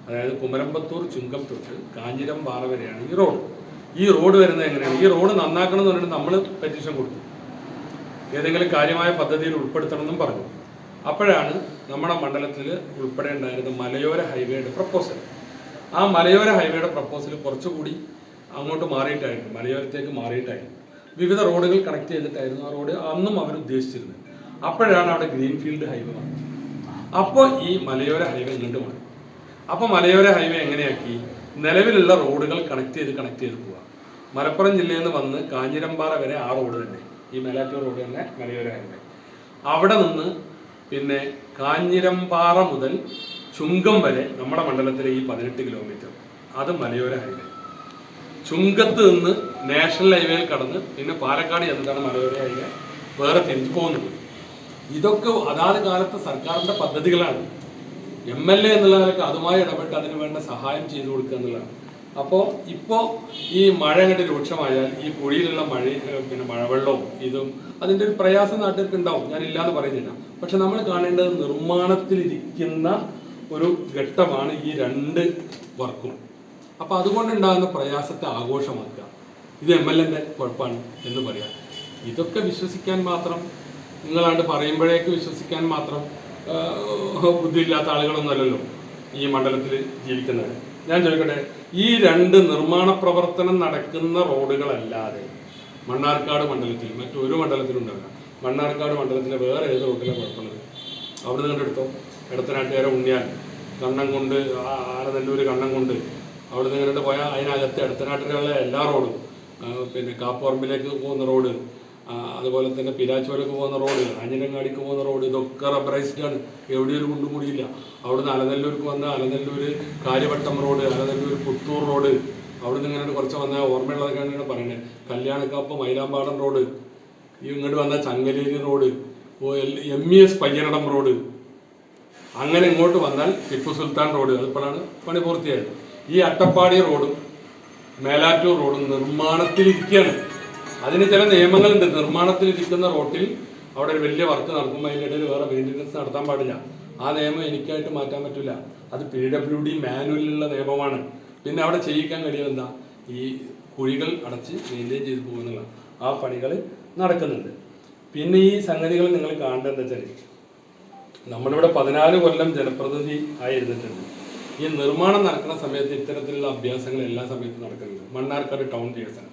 അതായത് കുമരമ്പത്തൂർ ചുങ്കം തൊട്ട് കാഞ്ഞിരംപാറ വരെയാണ് ഈ റോഡ്. ഈ റോഡ് വരുന്നത് എങ്ങനെയാണ്? ഈ റോഡ് നന്നാക്കണം എന്ന് പറഞ്ഞിട്ട് നമ്മൾ പെറ്റീഷൻ കൊടുത്തു. ഏതെങ്കിലും കാര്യമായ പദ്ധതിയിൽ ഉൾപ്പെടുത്തണം എന്നും പറഞ്ഞു. അപ്പോഴാണ് നമ്മുടെ മണ്ഡലത്തിൽ ഉൾപ്പെടേണ്ടായിരുന്ന മലയോര ഹൈവേയുടെ പ്രപ്പോസൽ. ആ മലയോര ഹൈവേയുടെ പ്രപ്പോസൽ കുറച്ചുകൂടി അങ്ങോട്ട് മാറിയിട്ടായിരുന്നു, മലയോരത്തേക്ക് മാറിയിട്ടായിരുന്നു. വിവിധ റോഡുകൾ കണക്ട് ചെയ്തിട്ടായിരുന്നു ആ റോഡ് അന്നും അവർ ഉദ്ദേശിച്ചിരുന്നത്. അപ്പോഴാണ് അവിടെ ഗ്രീൻഫീൽഡ് ഹൈവേ വന്നത്. അപ്പോൾ ഈ മലയോര ഹൈവേ ഇങ്ങോട്ട് മാറി. അപ്പോൾ മലയോര ഹൈവേ എങ്ങനെയാക്കി? നിലവിലുള്ള റോഡുകൾ കണക്ട് ചെയ്ത് പോവുക. മലപ്പുറം ജില്ലയിൽ നിന്ന് വന്ന് കാഞ്ഞിരംപാറ വരെ ആ റോഡ് തന്നെ. ഈ മേലാറ്റൂർ റോഡ് തന്നെ മലയോര ഹൈവേ. അവിടെ നിന്ന് പിന്നെ കാഞ്ഞിരമ്പാറ മുതൽ ചുങ്കം വരെ നമ്മുടെ മണ്ഡലത്തിലെ ഈ 18 കിലോമീറ്റർ അത് മലയോര ഹൈവേ. ചുങ്കത്ത് നിന്ന് നാഷണൽ ഹൈവേയിൽ കടന്ന് പിന്നെ പാലക്കാട് എന്നിട്ടാണ് മലയോര ഹൈവേ വേറെ തിരിച്ചു പോകുന്നത്. ഇതൊക്കെ അതാത് കാലത്ത് സർക്കാരിൻ്റെ പദ്ധതികളാണ്. MLA എന്നുള്ള നിലക്ക് അതുമായി ഇടപെട്ട് അതിന് വേണ്ട സഹായം ചെയ്തു കൊടുക്കുക എന്നുള്ളതാണ്. അപ്പോൾ ഇപ്പോൾ ഈ മഴ അങ്ങോട്ട് രൂക്ഷമായാൽ ഈ കുഴിയിലുള്ള പിന്നെ മഴവെള്ളവും ഇതും അതിൻ്റെ ഒരു പ്രയാസം നാട്ടുകാർക്ക് ഉണ്ടാവും, ഞാനില്ലാന്ന് പറയുന്നില്ല. പക്ഷെ നമ്മൾ കാണേണ്ടത് നിർമ്മാണത്തിലിരിക്കുന്ന ഒരു ഘട്ടമാണ് ഈ 2 വർക്കും. അപ്പോൾ അതുകൊണ്ടുണ്ടാകുന്ന പ്രയാസത്തെ ആഘോഷമാക്കുക, ഇത് MLAൻ്റെ കുഴപ്പമാണ് എന്ന് പറയാം. ഇതൊക്കെ വിശ്വസിക്കാൻ മാത്രം നിങ്ങളാണ്ട് പറയുമ്പോഴേക്ക് വിശ്വസിക്കാൻ മാത്രം ബുദ്ധിയില്ലാത്ത ആളുകളൊന്നും അല്ലല്ലോ ഈ മണ്ഡലത്തിൽ ജീവിക്കുന്നത്. ഞാൻ ചോദിക്കട്ടെ, ഈ 2 നിർമ്മാണ പ്രവർത്തനം നടക്കുന്ന റോഡുകളല്ലാതെ മണ്ണാർക്കാട് മണ്ഡലത്തിൽ മറ്റൊരു മണ്ഡലത്തിലുണ്ടാവില്ല. മണ്ണാർക്കാട് മണ്ഡലത്തിലെ വേറെ ഏത് റോഡിലാണ് കുഴപ്പമുള്ളത്? അവിടെ നിന്ന് കണ്ടെടുത്തോ, ഇടത്തനാട്ടുകാരെ ഉണ്ണിയാൽ കണ്ണംകൊണ്ട് ആനനെല്ലൂർ കണ്ണംകൊണ്ട് അവിടെ നിന്ന് കണ്ടിട്ട് പോയാൽ അതിനകത്ത് ഇടത്തനാട്ടിലുള്ള എല്ലാ റോഡും, പിന്നെ കാപ്പുറമ്പിലേക്ക് പോകുന്ന റോഡ്, അതുപോലെ തന്നെ പിലാച്ചോലേക്ക് പോകുന്ന റോഡ്, ആഞ്ഞിലങ്ങാടിക്ക് പോകുന്ന റോഡ്, ഇതൊക്കെ റബ്ബറൈസ്ഡ് ആണ്. എവിടെയും ഒരു കുണ്ടും കൂടിയില്ല. അവിടുന്ന് അലനല്ലൂർക്ക് വന്ന അലനല്ലൂർ കാര്യവട്ടം റോഡ്, അലനല്ലൂർ പുത്തൂർ റോഡ്, അവിടുന്ന് ഇങ്ങനെ കുറച്ച് വന്നാൽ ഓർമ്മയുള്ളതൊക്കെയാണ് പറയുന്നത്. കല്യാണക്കാപ്പ് മൈലാമ്പാടം റോഡ്, ഇങ്ങോട്ട് വന്നാൽ Changaleri road, MES Payyanadam road, അങ്ങനെ ഇങ്ങോട്ട് വന്നാൽ ടിപ്പു സുൽത്താൻ റോഡ്, അതിപ്പോഴാണ് പണി പൂർത്തിയായത്. ഈ അട്ടപ്പാടി റോഡും മേലാറ്റൂർ റോഡും നിർമ്മാണത്തിലിരിക്കുകയാണ്. അതിന് ചില നിയമങ്ങളുണ്ട്. നിർമ്മാണത്തിലിരിക്കുന്ന റോട്ടിൽ അവിടെ ഒരു വലിയ വർക്ക് നടക്കുമ്പോൾ അതിൻ്റെ ഇടയിൽ വേറെ മെയിൻ്റനൻസ് നടത്താൻ പാടില്ല. ആ നിയമം എനിക്കായിട്ട് മാറ്റാൻ പറ്റില്ല. അത് PWD മാനുവലിലുള്ള നിയമമാണ്. പിന്നെ അവിടെ ചെയ്യിക്കാൻ കഴിയുന്നത് എന്താ? ഈ കുഴികൾ അടച്ച് മെയിൻറ്റെയിൻ ചെയ്ത് പോകുന്നുള്ള ആ പണികൾ നടക്കുന്നുണ്ട്. പിന്നെ ഈ സംഗതികൾ നിങ്ങൾ കാണേണ്ടത് എന്താ വെച്ചാൽ, നമ്മളിവിടെ 14 കൊല്ലം ജനപ്രതിനിധി ആയിരുന്നിട്ടുണ്ട്. ഈ നിർമ്മാണം നടക്കുന്ന സമയത്ത് ഇത്തരത്തിലുള്ള അഭ്യാസങ്ങൾ എല്ലാ സമയത്തും നടക്കുന്നുണ്ട്. മണ്ണാർക്കാട് ടൗൺ വികസനം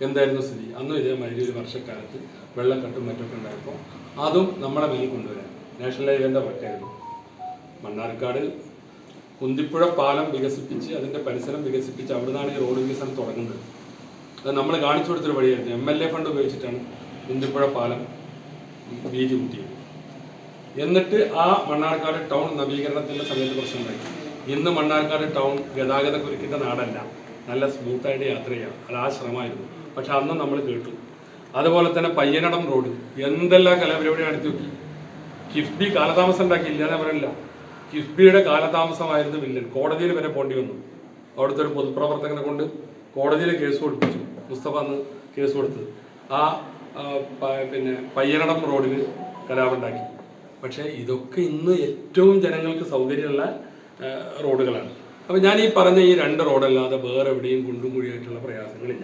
എന്തായിരുന്നു സ്ഥിതി? അന്നും ഇതേമാതിരി ഒരു വർഷക്കാലത്ത് വെള്ളക്കെട്ടും മറ്റൊക്കെ ഉണ്ടായപ്പോൾ അതും നമ്മളെ മേൽ കൊണ്ടുവരാൻ നാഷണൽ ഹൈവേൻ്റെ വർക്കായിരുന്നു. മണ്ണാർക്കാട് കുന്തിപ്പുഴ പാലം വികസിപ്പിച്ച് അതിൻ്റെ പരിസരം വികസിപ്പിച്ച് അവിടെ നിന്നാണ് ഈ റോഡ് വികസനം തുടങ്ങുന്നത്. അത് നമ്മൾ കാണിച്ചു കൊടുത്തൊരു വഴിയായിരുന്നു. MLA ഫണ്ട് ഉപയോഗിച്ചിട്ടാണ് കുന്തിപ്പുഴ പാലം വീതി കൂട്ടിയത്. എന്നിട്ട് ആ മണ്ണാർക്കാട് ടൗൺ നവീകരണത്തിൻ്റെ സമയത്ത് പ്രശ്നമുണ്ടായി. ഇന്ന് മണ്ണാർക്കാട് ടൗൺ ഗതാഗത കുരുക്കിൻ്റെ നാടല്ല, നല്ല സ്മൂത്തായിട്ട് യാത്ര ചെയ്യാം. അത് ആ ശ്രമമായിരുന്നു. പക്ഷെ അന്നും നമ്മൾ കേട്ടു. അതുപോലെ തന്നെ പയ്യനടം റോഡ് എന്തെല്ലാം കലാപരിപാടി നടത്തി നോക്കി. കിഫ്ബി കാലതാമസം ഉണ്ടാക്കി, ഇല്ലാതെ പറയില്ല. കിഫ്ബിയുടെ കാലതാമസമായിരുന്നു വില്ലൻ. കോടതിയിൽ വരെ പോണ്ടി വന്നു. അവിടുത്തെ ഒരു പൊതുപ്രവർത്തകനെ കൊണ്ട് കോടതിയിൽ കേസ് കൊടുപ്പിച്ചു. മുസ്തഫ അന്ന് കേസ് കൊടുത്തത് ആ പിന്നെ പയ്യനടം റോഡിൽ കലാപുണ്ടാക്കി. പക്ഷേ ഇതൊക്കെ ഇന്ന് ഏറ്റവും ജനങ്ങൾക്ക് സൗകര്യമുള്ള റോഡുകളാണ്. അപ്പോൾ ഞാൻ ഈ പറഞ്ഞ ഈ 2 റോഡല്ലാതെ വേറെ എവിടെയും കുണ്ടും കുഴിയായിട്ടുള്ള പ്രയാസങ്ങളില്ല.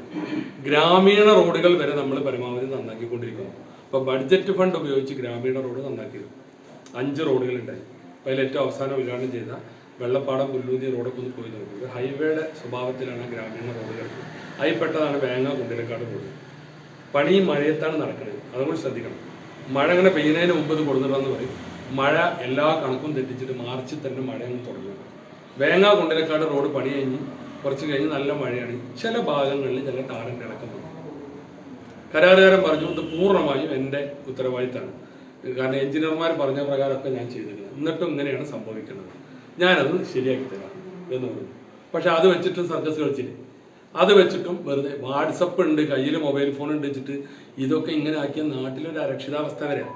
ഗ്രാമീണ റോഡുകൾ വരെ നമ്മൾ പരമാവധി നന്നാക്കിക്കൊണ്ടിരിക്കുന്നു. അപ്പോൾ ബഡ്ജറ്റ് ഫണ്ട് ഉപയോഗിച്ച് ഗ്രാമീണ റോഡ് നന്നാക്കിയത് 5 റോഡുകളുണ്ടായി. അപ്പോൾ അതിൽ ഏറ്റവും അവസാനം ഉദ്ഘാടനം ചെയ്ത വെള്ളപ്പാടം പുല്ലൂന്തി റോഡൊക്കെ ഒന്ന് പോയി നോക്കുന്നത് ഹൈവേയുടെ സ്വഭാവത്തിലാണ് ഗ്രാമീണ റോഡുകൾ. അതിൽപ്പെട്ടതാണ് വേങ്ങ കുണ്ടിലക്കാട് റോഡ്. പണി മഴയത്താണ് നടക്കുന്നത്, അതുകൊണ്ട് ശ്രദ്ധിക്കണം. മഴ അങ്ങനെ പെയ്യുന്നതിന് മുമ്പ് ഇത് കൊടുത്തിട്ടെന്ന് പറയും. മഴ എല്ലാ കണക്കും തെറ്റിച്ചിട്ട് മാർച്ചിൽ തന്നെ മഴ അങ്ങ് തുടങ്ങും. വേങ്ങ കുണ്ടിലക്കാട് റോഡ് പണി കഴിഞ്ഞ് കുറച്ച് കഴിഞ്ഞ് നല്ല മഴയാണ്. ചില ഭാഗങ്ങളിൽ ചില ടാറിൻ്റെ ഇളക്കം വന്നു. കരാറുകാരൻ പറഞ്ഞു ഇത് പൂർണ്ണമായും എൻ്റെ ഉത്തരവാദിത്തമാണ്, കാരണം എഞ്ചിനീയർമാർ പറഞ്ഞ പ്രകാരമൊക്കെ ഞാൻ ചെയ്തിരുന്നു, എന്നിട്ടും ഇങ്ങനെയാണ് സംഭവിക്കുന്നത്, ഞാനത് ശരിയാക്കി തരാം എന്ന് പറഞ്ഞു. പക്ഷെ അത് വെച്ചിട്ടും സർക്കസ് കളിച്ചില്ലേ. അത് വെച്ചിട്ടും വെറുതെ വാട്സപ്പ് ഉണ്ട്, കയ്യിൽ മൊബൈൽ ഫോൺ ഉണ്ട് വെച്ചിട്ട് ഇതൊക്കെ ഇങ്ങനെ ആക്കിയ നാട്ടിലൊരു അരക്ഷിതാവസ്ഥ വരാം.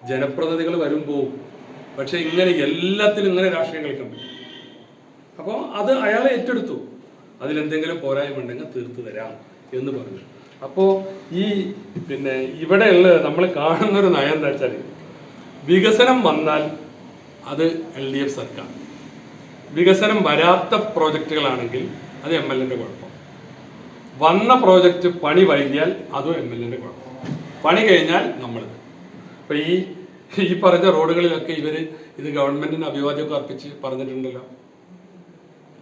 ജനപ്രതിനിധികൾ വരും പോവും, പക്ഷെ ഇങ്ങനെ എല്ലാത്തിലും ഇങ്ങനെ രാഷ്ട്രീയം കളിക്കാൻ പറ്റും. അപ്പോൾ അത് അയാൾ ഏറ്റെടുത്തു. അതിലെന്തെങ്കിലും പോരായ്മ ഉണ്ടെങ്കിൽ തീർത്തു തരാം എന്ന് പറഞ്ഞു. അപ്പോൾ ഈ പിന്നെ ഇവിടെയുള്ള നമ്മൾ കാണുന്നൊരു നയം എന്താ വെച്ചാൽ, വികസനം വന്നാൽ അത് LDF സർക്കാർ, വികസനം വരാത്ത പ്രോജക്റ്റുകളാണെങ്കിൽ അത് MLAൻ്റെ കുഴപ്പം, വന്ന പ്രോജക്റ്റ് പണി വൈകിയാൽ അതും MLAൻ്റെ കുഴപ്പം, പണി കഴിഞ്ഞാൽ നമ്മൾ. അപ്പോൾ ഈ പറഞ്ഞ റോഡുകളിലൊക്കെ ഇത് ഗവൺമെൻറ്റിന് അഭിവാദ്യമൊക്കെ അർപ്പിച്ച് പറഞ്ഞിട്ടുണ്ടല്ലോ.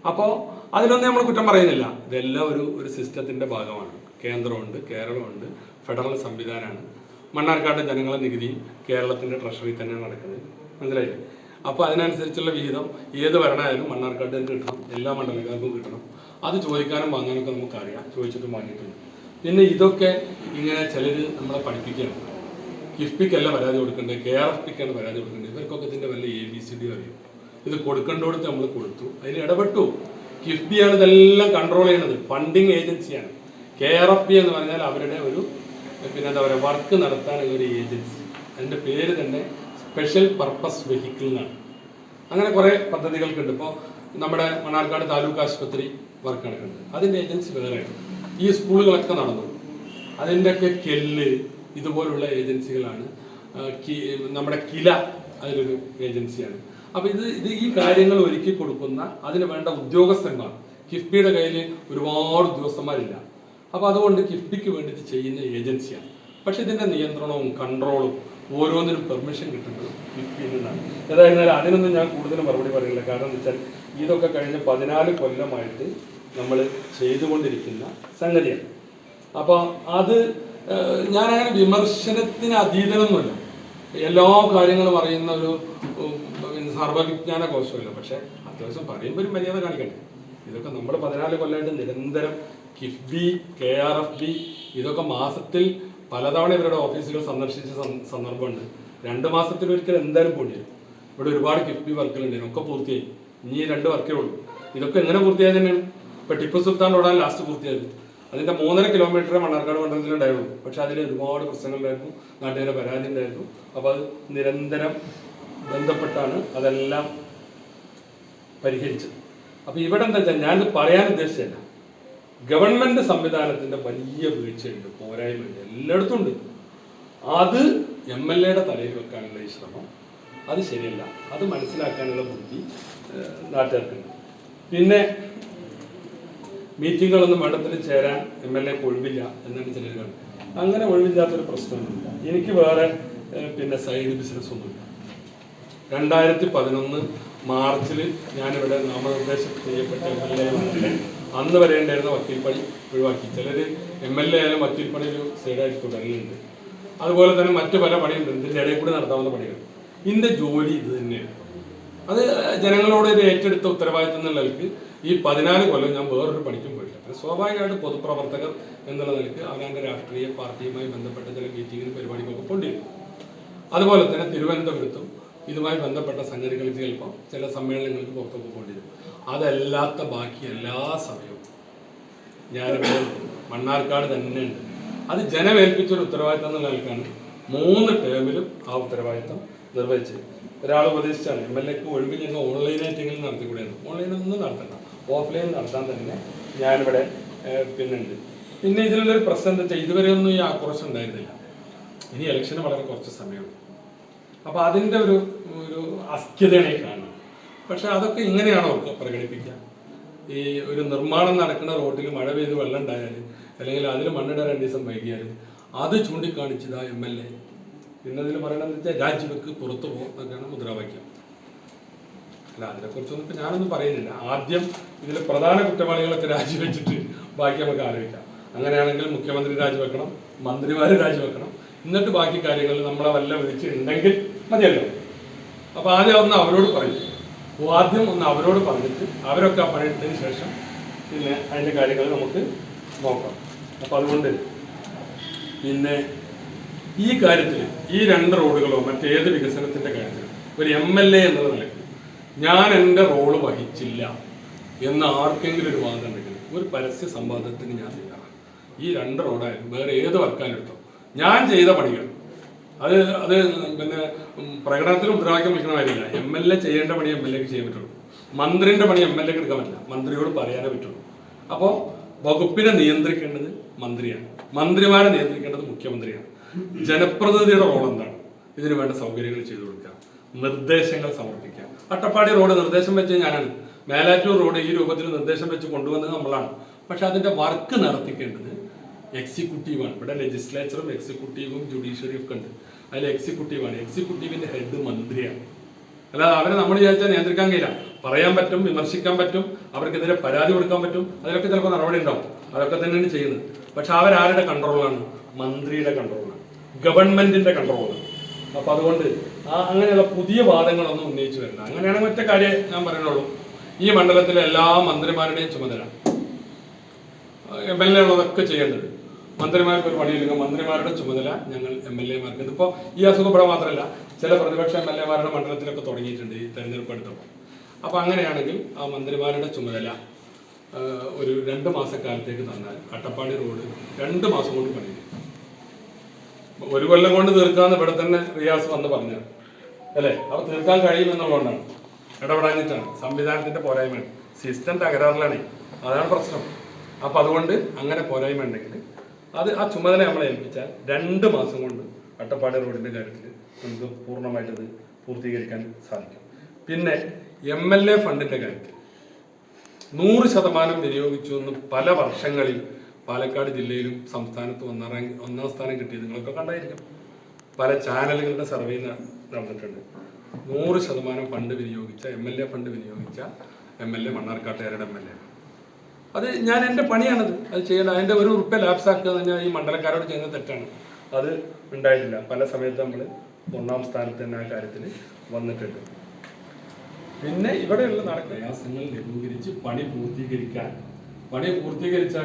അപ്പോൾ അതിലൊന്നും നമ്മൾ കുറ്റം പറയുന്നില്ല. ഇതെല്ലാം ഒരു സിസ്റ്റത്തിൻ്റെ ഭാഗമാണ്. കേന്ദ്രമുണ്ട്, കേരളമുണ്ട്, ഫെഡറൽ സംവിധാനമാണ്. മണ്ണാർക്കാട് ജനങ്ങളുടെ നികുതി കേരളത്തിൻ്റെ ട്രഷറി തന്നെയാണ് നടക്കുന്നത്, മനസ്സിലായില്ലേ? അപ്പോൾ അതിനനുസരിച്ചുള്ള വിഹിതം ഏത് ഭരണമായാലും മണ്ണാർക്കാട്ടുകാർക്ക് കിട്ടണം, എല്ലാ മണ്ഡലക്കാർക്കും കിട്ടണം. അത് ചോദിക്കാനും വാങ്ങാനൊക്കെ നമുക്കറിയാം, ചോദിച്ചിട്ടും വാങ്ങിയിട്ടുണ്ട്. പിന്നെ ഇതൊക്കെ ഇങ്ങനെ ചിലർ നമ്മളെ പഠിപ്പിക്കുകയാണ്. കിഫ്ബിക്കല്ല പരാതി കൊടുക്കേണ്ടത്, KRFBക്കാണ് പരാതി കൊടുക്കേണ്ടത്. ഇവർക്കൊക്കെ ഇതിൻ്റെ വല്ല ABCD അറിയും. ഇത് കൊടുക്കേണ്ടടുത്ത് നമ്മൾ കൊടുത്തു, അതിൽ ഇടപെട്ടു. കിഫ്ബിയാണ് ഇതെല്ലാം കൺട്രോൾ ചെയ്യണത്, ഫണ്ടിങ് ഏജൻസിയാണ്. KRFB എന്ന് പറഞ്ഞാൽ അവരുടെ ഒരു പിന്നെ എന്താ പറയുക വർക്ക് നടത്താനുള്ള ഒരു ഏജൻസി. അതിൻ്റെ പേര് തന്നെ സ്പെഷ്യൽ പർപ്പസ് വെഹിക്കിൾ എന്നാണ്. അങ്ങനെ കുറേ പദ്ധതികൾക്കുണ്ട്. ഇപ്പോൾ നമ്മുടെ മണ്ണാർക്കാട് താലൂക്ക് ആശുപത്രി വർക്ക് നടക്കുന്നുണ്ട്, അതിൻ്റെ ഏജൻസി വേറെയാണ്. ഈ സ്കൂളുകളൊക്കെ നടന്നു, അതിൻ്റെയൊക്കെ കെല്ല് ഇതുപോലുള്ള ഏജൻസികളാണ്. നമ്മുടെ കില അതിലൊരു ഏജൻസിയാണ്. അപ്പോൾ ഇത് ഈ കാര്യങ്ങൾ ഒരുക്കി കൊടുക്കുന്ന അതിന് വേണ്ട ഉദ്യോഗസ്ഥന്മാർ കിഫ്ബിയുടെ കയ്യിൽ ഒരുപാട് ഉദ്യോഗസ്ഥന്മാരില്ല. അപ്പോൾ അതുകൊണ്ട് കിഫ്ബിക്ക് വേണ്ടിയിട്ട് ചെയ്യുന്ന ഏജൻസിയാണ്. പക്ഷെ ഇതിൻ്റെ നിയന്ത്രണവും കൺട്രോളും ഓരോന്നിനും പെർമിഷൻ കിട്ടുന്നത് കിഫ്ബിയിൽ നിന്നാണ്. ഏതായിരുന്നാലും അതിനൊന്നും ഞാൻ കൂടുതൽ മറുപടി പറയില്ല. കാരണം എന്ന് വെച്ചാൽ ഇതൊക്കെ കഴിഞ്ഞ് 14 കൊല്ലമായിട്ട് നമ്മൾ ചെയ്തുകൊണ്ടിരിക്കുന്ന സംഗതിയാണ്. അപ്പോൾ അത് ഞാനങ്ങനെ വിമർശനത്തിന് അതീതനൊന്നുമില്ല. എല്ലാ കാര്യങ്ങളും അറിയുന്ന ഒരു സർവ്വവിജ്ഞാന കോശമല്ല. പക്ഷേ അത്യാവശ്യം പറയുമ്പോൾ ഒരു മര്യാദ കാണിക്കണ്ടേ. ഇതൊക്കെ നമ്മൾ 14 കൊല്ലമായിട്ട് നിരന്തരം കിഫ്ബി, KRFB ഇതൊക്കെ മാസത്തിൽ പലതവണ ഇവരുടെ ഓഫീസുകൾ സന്ദർശിച്ച സന്ദർഭമുണ്ട്. 2 മാസത്തിലൊരിക്കൽ എന്തായാലും പോണ്ടി വരും. ഇവിടെ ഒരുപാട് കിഫ്ബി വർക്കുകളുണ്ട്, ഒക്കെ പൂർത്തിയായി. ഇനി 2 വർക്കേ ഉള്ളൂ. ഇതൊക്കെ എങ്ങനെ പൂർത്തിയായത് തന്നെയാണ്. ഇപ്പോൾ ടിപ്പു സുൽത്താൻ റോഡാണ് ലാസ്റ്റ് പൂർത്തിയായത്. അതിൻ്റെ 3.5 കിലോമീറ്റർ മണ്ണാർക്കാട് മണ്ഡലത്തിലുണ്ടായുള്ളൂ. പക്ഷെ അതിൽ ഒരുപാട് പ്രശ്നങ്ങളുണ്ടായിരുന്നു, നാട്ടുകാരെ പരാതി ഉണ്ടായിരുന്നു. അപ്പോൾ അത് നിരന്തരം ബന്ധപ്പെട്ടാണ് അതെല്ലാം പരിഹരിച്ചത്. അപ്പോൾ ഇവിടെ എന്താ വെച്ചാൽ ഞാനിത് പറയാൻ ഉദ്ദേശിച്ചല്ല, ഗവൺമെൻറ് സംവിധാനത്തിൻ്റെ വലിയ വീഴ്ചയുണ്ട്, പോരായ്മയുണ്ട്, എല്ലായിടത്തും ഉണ്ട്. അത് MLAയുടെ തലയിൽ വെക്കാനുള്ള ഈ ശ്രമം അത് ശരിയല്ല. അത് മനസ്സിലാക്കാനുള്ള ബുദ്ധി നാട്ടുകാർക്കുണ്ട്. പിന്നെ മീറ്റിങ്ങുകളൊന്നും മഠത്തിൽ ചേരാൻ MLAക്ക് ഒഴിവില്ല എന്നാണ് ചിലർ കാണുന്നത്. അങ്ങനെ ഒഴിവില്ലാത്തൊരു പ്രശ്നമൊന്നുമില്ല. എനിക്ക് വേറെ പിന്നെ സൈഡ് ബിസിനസ് ഒന്നുമില്ല. 2011 മാർച്ചിൽ ഞാനിവിടെ നാമനിർദ്ദേശം ചെയ്യപ്പെട്ട MLA അന്ന് വരെ ഉണ്ടായിരുന്ന വക്കീൽ പണി ഒഴിവാക്കി. ചിലർ MLA ആയാലും വക്കീൽ പണി ഒരു സൈഡായിട്ട് തുടരുന്നുണ്ട്. അതുപോലെ തന്നെ മറ്റു പല പണിയുണ്ട്, ഇതിൻ്റെ ഇടയിൽ കൂടി നടത്താവുന്ന പണികൾ. ഇതിൻ്റെ ജോലി ഇത് തന്നെയാണ്. അത് ജനങ്ങളോട് ഇത് ഏറ്റെടുത്ത ഉത്തരവാദിത്തം എന്നുള്ള നിലയ്ക്ക് ഈ 14 കൊല്ലം ഞാൻ വേറൊരു പണിക്കും പോയിട്ടില്ല. പിന്നെ സ്വാഭാവികമായിട്ട് പൊതുപ്രവർത്തകർ എന്നുള്ള നിലയ്ക്ക് അവനവൻ്റെ രാഷ്ട്രീയ പാർട്ടിയുമായി ബന്ധപ്പെട്ട ചില മീറ്റിങ്ങിനും പരിപാടികളൊക്കെ കൊണ്ടിരുന്നു. അതുപോലെ തന്നെ തിരുവനന്തപുരത്തും ഇതുമായി ബന്ധപ്പെട്ട സംഗതികൾക്ക് ചിലപ്പോൾ ചില സമ്മേളനങ്ങൾക്ക് പുറത്തൊക്കെ കൊണ്ടിരുന്നു. അതല്ലാത്ത ബാക്കി എല്ലാ സമയവും ഞാനിവിടെ മണ്ണാർക്കാട് തന്നെയുണ്ട്. അത് ജനമേൽപ്പിച്ചൊരു ഉത്തരവാദിത്തം എന്നുള്ള നിലക്കാണ് 3 ടേമിലും ആ ഉത്തരവാദിത്തം നിർവഹിച്ചത്. ഒരാൾ ഉപദേശിച്ചാണ് MLAക്ക് ഒഴിവില്ലെങ്കിൽ ഓൺലൈനായിട്ടെങ്കിലും നടത്തിക്കൂടെയാണ്. ഓൺലൈനൊന്നും നടത്തണ്ട, ഓഫ്ലൈൻ നടത്താൻ തന്നെ ഞാനിവിടെ പിന്നുണ്ട്. പിന്നെ ഇതിലുള്ളൊരു പ്രശ്നം എന്താ വെച്ചാൽ ഇതുവരെയൊന്നും ഈ ആക്രോശം ഉണ്ടായിരുന്നില്ല. ഇനി ഇലക്ഷന് വളരെ കുറച്ച് സമയമുണ്ട്. അപ്പോൾ അതിൻ്റെ ഒരു അസ്ഥ്യതയാണ് ഈ കാണുന്നത്. പക്ഷെ അതൊക്കെ ഇങ്ങനെയാണോ പ്രകടിപ്പിക്കുക? ഈ ഒരു നിർമ്മാണം നടക്കുന്ന റോഡിൽ മഴ പെയ്ത് വെള്ളം ഉണ്ടായാൽ അല്ലെങ്കിൽ അതിൽ മണ്ണിടാൻ 2 ദിവസം വൈകിയാൽ അത് ചൂണ്ടിക്കാണിച്ചതാ MLA. പിന്നെ അതിൽ പറയണമെന്ന് വെച്ചാൽ രാജിവെക്ക്, പുറത്തു പോകും എന്നൊക്കെയാണ് മുദ്രാവാക്യം. അല്ല, അതിനെക്കുറിച്ചൊന്നും ഇപ്പം ഞാനൊന്നും പറയുന്നില്ല. ആദ്യം ഇതിൽ പ്രധാന കുറ്റവാളികളൊക്കെ രാജിവെച്ചിട്ട് ബാക്കി നമുക്ക് ആലോചിക്കാം. അങ്ങനെയാണെങ്കിൽ മുഖ്യമന്ത്രി രാജിവെക്കണം, മന്ത്രിമാർ രാജിവെക്കണം, എന്നിട്ട് ബാക്കി കാര്യങ്ങൾ നമ്മളെ വല്ല വിളിച്ചിട്ടുണ്ടെങ്കിൽ മതിയല്ലോ. അപ്പോൾ ആദ്യം ഒന്ന് അവരോട് പറയും. ആദ്യം ഒന്ന് അവരോട് പറഞ്ഞിട്ട് അവരൊക്കെ ആ പണിയെടുത്തതിന് ശേഷം പിന്നെ അതിൻ്റെ കാര്യങ്ങൾ നമുക്ക് നോക്കാം. അപ്പോൾ അതുകൊണ്ട് പിന്നെ ഈ കാര്യത്തിൽ ഈ 2 റോഡുകളോ മറ്റേത് വികസനത്തിൻ്റെ കാര്യത്തിൽ ഒരു MLA എന്നുള്ള നിലയ്ക്ക് ഞാൻ എൻ്റെ റോള് വഹിച്ചില്ല എന്ന് ആർക്കെങ്കിലും ഒരു വാദം ഉണ്ടെങ്കിൽ ഒരു പരസ്യ സംവാദത്തിന് ഞാൻ തയ്യാറാണ്. ഈ 2 റോഡായാലും വേറെ ഏത് വർക്കായാലും എടുത്തോ, ഞാൻ ചെയ്ത പണികൾ അത് പിന്നെ പ്രകടനത്തിൽ മുദ്രാവാക്യം വിളിക്കണ കാര്യമില്ല. MLA ചെയ്യേണ്ട പണി MLAക്ക് ചെയ്യാൻ പറ്റുള്ളൂ. മന്ത്രിൻ്റെ പണി MLAക്ക് എടുക്കാൻ പറ്റില്ല, മന്ത്രിയോട് പറയാനേ പറ്റുള്ളൂ. അപ്പോൾ വകുപ്പിനെ നിയന്ത്രിക്കേണ്ടത് മന്ത്രിയാണ്, മന്ത്രിമാരെ നിയന്ത്രിക്കേണ്ടത് മുഖ്യമന്ത്രിയാണ്. ജനപ്രതിനിധിയുടെ റോൾ എന്താണ്? ഇതിനു വേണ്ട സൗകര്യങ്ങൾ ചെയ്തു കൊടുക്കുക, നിർദ്ദേശങ്ങൾ സമർപ്പിക്കുക. അട്ടപ്പാടി റോഡ് നിർദ്ദേശം വെച്ച് ഞാനാണ്. മേലാറ്റൂർ റോഡ് ഈ രൂപത്തിൽ നിർദ്ദേശം വെച്ച് കൊണ്ടുവന്നത് നമ്മളാണ്. പക്ഷെ അതിൻ്റെ വർക്ക് നടത്തിക്കേണ്ടത് എക്സിക്യൂട്ടീവാണ്. ഇവിടെ ലെജിസ്ലേച്ചറും എക്സിക്യൂട്ടീവും ജുഡീഷ്യറിയും ഒക്കെ ഉണ്ട്. അതിൽ എക്സിക്യൂട്ടീവാണ്. എക്സിക്യൂട്ടീവിൻ്റെ ഹെഡ് മന്ത്രിയാണ്. അല്ലാതെ അവരെ നമ്മൾ വിചാരിച്ചാൽ നിയന്ത്രിക്കാൻ കഴിയില്ല. പറയാൻ പറ്റും, വിമർശിക്കാൻ പറ്റും, അവർക്കെതിരെ പരാതി കൊടുക്കാൻ പറ്റും, അതിലൊക്കെ ചിലപ്പോൾ നടപടി ഉണ്ടാവും. അതൊക്കെ തന്നെയാണ് ചെയ്യുന്നത്. പക്ഷെ അവരാരുടെ കൺട്രോളാണ്? മന്ത്രിയുടെ കൺട്രോളാണ്, ഗവൺമെന്റിന്റെ കൺട്രോളാണ്. അപ്പോൾ അതുകൊണ്ട് അങ്ങനെയുള്ള പുതിയ വാദങ്ങളൊന്നും ഉന്നയിച്ചു വരില്ല. അങ്ങനെയാണെങ്കിൽ ഒറ്റ കാര്യം ഞാൻ പറയുന്നുള്ളൂ. ഈ മണ്ഡലത്തിലെ എല്ലാ മന്ത്രിമാരുടെയും ചുമതല MLA ഉള്ളതൊക്കെ ചെയ്യേണ്ടത് മന്ത്രിമാർക്ക് ഒരു പണിയില്ലെങ്കിൽ മന്ത്രിമാരുടെ ചുമതല ഞങ്ങൾ MLA-മാർക്ക്. ഇതിപ്പോൾ ഈ അസുഖപ്പെടാൻ മാത്രമല്ല, ചില പ്രതിപക്ഷ MLA-മാരുടെ മണ്ഡലത്തിലൊക്കെ തുടങ്ങിയിട്ടുണ്ട് ഈ തെരഞ്ഞെടുപ്പ് എടുത്തപ്പോൾ. അപ്പോൾ അങ്ങനെയാണെങ്കിൽ ആ മന്ത്രിമാരുടെ ചുമതല ഒരു 2 മാസക്കാലത്തേക്ക് തന്നാൽ അട്ടപ്പാടി റോഡ് 2 മാസം കൊണ്ട് പണി ചെയ്യും. 1 കൊല്ലം കൊണ്ട് തീർക്കാമെന്ന് ഇവിടെ തന്നെ റിയാസ് വന്ന് പറഞ്ഞത് അല്ലേ? അപ്പോൾ തീർക്കാൻ കഴിയുമെന്നുള്ളതുകൊണ്ടാണ്, ഇടപെടാഞ്ഞിട്ടാണ്, സംവിധാനത്തിൻ്റെ പോരായ്മയാണ്, സിസ്റ്റം തകരാറിലാണ്, അതാണ് പ്രശ്നം. അപ്പോൾ അതുകൊണ്ട് അങ്ങനെ പോരായ്മ ഉണ്ടെങ്കിൽ അത് ആ ചുമതല നമ്മളെ ഏൽപ്പിച്ചാൽ 2 മാസം കൊണ്ട് അട്ടപ്പാടി റോഡിൻ്റെ കാര്യത്തിൽ നമുക്ക് പൂർണ്ണമായിട്ടത് പൂർത്തീകരിക്കാൻ സാധിക്കും. പിന്നെ MLA ഫണ്ടിൻ്റെ കാര്യത്തിൽ 100% വിനിയോഗിച്ചു എന്ന് പല വർഷങ്ങളിൽ പാലക്കാട് ജില്ലയിലും സംസ്ഥാനത്തും ഒന്നാം സ്ഥാനം കിട്ടിയത് നിങ്ങളൊക്കെ കണ്ടായിരിക്കും. പല ചാനലുകളുടെ സർവേ നടന്നിട്ടുണ്ട്. 100% ഫണ്ട് വിനിയോഗിച്ച MLA ഫണ്ട് വിനിയോഗിച്ച MLA മണ്ണാർക്കാട്ടുകാരുടെ MLA. അത് ഞാൻ എൻ്റെ പണിയാണത്, അത് ചെയ്യണം. അതിൻ്റെ ₹1 ലാപ്സാക്കുക എന്ന് പറഞ്ഞാൽ ഈ മണ്ഡലക്കാരോട് ചെയ്യുന്ന തെറ്റാണ്. അത് ഉണ്ടായിട്ടില്ല. പല സമയത്ത് നമ്മൾ 1ാം സ്ഥാനത്ത് തന്നെ ആ കാര്യത്തിൽ വന്നിട്ടുണ്ട്. പിന്നെ ഇവിടെയുള്ള പ്രയാസങ്ങൾ ലഘൂകരിച്ച് പണി പൂർത്തീകരിച്ചാൽ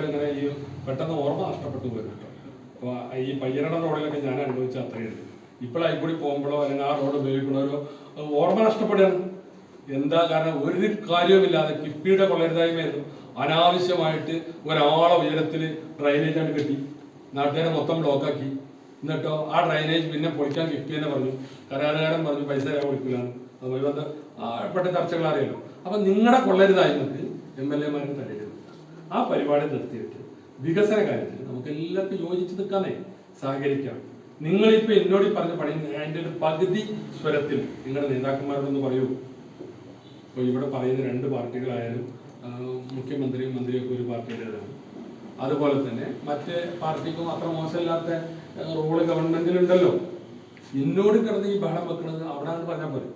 ഇങ്ങനെ ഈ പെട്ടെന്ന് ഓർമ്മ നഷ്ടപ്പെട്ടു പോരും കേട്ടോ. അപ്പോൾ ഈ പയ്യനട റോഡിലൊക്കെ ഞാൻ അനുഭവിച്ച അത്രയുണ്ട്. ഇപ്പോഴായി കൂടി പോകുമ്പോഴോ അല്ലെങ്കിൽ ആ റോഡ് ഉപയോഗിക്കണവരോ ഓർമ്മ നഷ്ടപ്പെടുകയാണ്. എന്താ കാരണം? ഒരു കാര്യവുമില്ലാതെ കിഫ്ബിയുടെ കൊള്ളരുതായ്മയായിരുന്നു. അനാവശ്യമായിട്ട് ഒരാളെ ഉയരത്തിൽ ഡ്രൈനേജാണ് കെട്ടി നാട്ടുകാരെ മൊത്തം ബ്ലോക്കാക്കി. എന്നിട്ടോ ആ ഡ്രൈനേജ് പിന്നെ പൊളിക്കാൻ കിഫ്ബി തന്നെ പറഞ്ഞു, കരാറുകാരൻ പറഞ്ഞു പൈസ പൊളിക്കില്ലാന്ന്. അതുപോലെ പെട്ട ചർച്ചകൾ അറിയാലോ. അപ്പം നിങ്ങളുടെ കൊള്ളരുതായ്മക്ക് MLA-മാരും തടയരുത്. ആ പരിപാടി നിർത്തിയിട്ട് വികസന കാര്യത്തിൽ നമുക്ക് എല്ലാവർക്കും യോജിച്ച് നിൽക്കാനേ സഹകരിക്കാം. നിങ്ങളിപ്പോൾ എന്നോട് പറഞ്ഞ പണി അതിൻ്റെ ഒരു പകുതി സ്വരത്തിൽ നിങ്ങളുടെ നേതാക്കന്മാരോടൊന്ന് പറയൂ. ഇപ്പോൾ ഇവിടെ പറയുന്ന 2 പാർട്ടികളായാലും മുഖ്യമന്ത്രിയും മന്ത്രിയൊക്കെ ഒരു പാർട്ടിയുടേതാണ്. അതുപോലെ തന്നെ മറ്റ് പാർട്ടിക്കും അത്ര മോശമില്ലാത്ത റോള് ഗവൺമെന്റിലുണ്ടല്ലോ. എന്നോട് കിടന്ന് ഈ ബഹളം വെക്കുന്നത് അവിടെ നിന്ന് പറഞ്ഞാൽ പോലെ.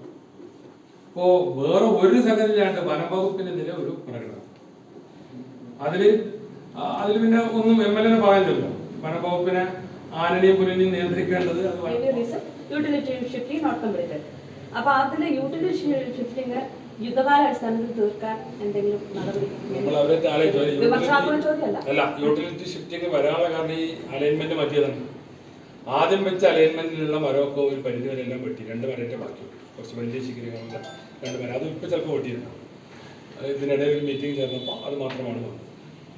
ഇപ്പോൾ വേറെ ഒരു സംഗതിയിലാണ്ട് വനം വകുപ്പിനെതിരെ ഒരു പ്രകടനം, അതിൽ പിന്നെ ഒന്നും MLA-നെ പറയാനില്ലല്ലോ. വനം വകുപ്പിനെ ആനനെയും പുലിനെയും നിയന്ത്രിക്കേണ്ടത് അപ്പൊ അതില് യൂട്ടിലിറ്റി ഷിഫ്റ്റിംഗ് യുദ്ധകാലാടിസ്ഥാനത്തിൽ തീർക്കാൻ എന്തെങ്കിലും നടപടി? അല്ല, യൂട്ടിലിറ്റി ഷിഫ്റ്റിംഗ് വരാനുള്ള കാരണം ഈ അലൈൻമെന്റ് മാറ്റിയതാണ്. ആദ്യം വെച്ച അലൈൻമെന്റിലുള്ള മരമൊക്കെ ഒരു പരിധി വരെ എല്ലാം വെട്ടി, 2 മരത്തെ ബാക്കി, കുറച്ച് വലിയ ശിഖരങ്ങളുള്ള 2 മരം, അത് ഇപ്പം ചിലപ്പോൾ വെട്ടിയിരുന്നു. ഇതിനിടയിൽ ഒരു മീറ്റിംഗ് ചേർന്നപ്പോൾ അത് മാത്രമാണ് വന്നത്.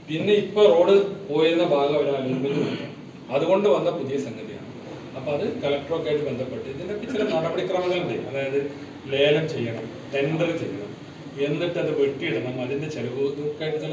പിന്നെ ഇപ്പോൾ റോഡ് പോയിരുന്ന ഭാഗം ഒരു അലൈൻമെന്റ് മാറ്റി, അതുകൊണ്ട് വന്ന പുതിയ സംഗതിയാണ്. അപ്പോൾ അത് കളക്ടറൊക്കെ ആയിട്ട് ബന്ധപ്പെട്ട് ഇതിനൊക്കെ ചില നടപടിക്രമങ്ങളുണ്ട്. അതായത് ലേലം ചെയ്യണം, ടെൻഡർ ചെയ്യണം, എന്നിട്ട് അത് വെട്ടിയിടണം, അതിൻ്റെ ചെലവ് ഇതൊക്കെ ആയിട്ട് ചില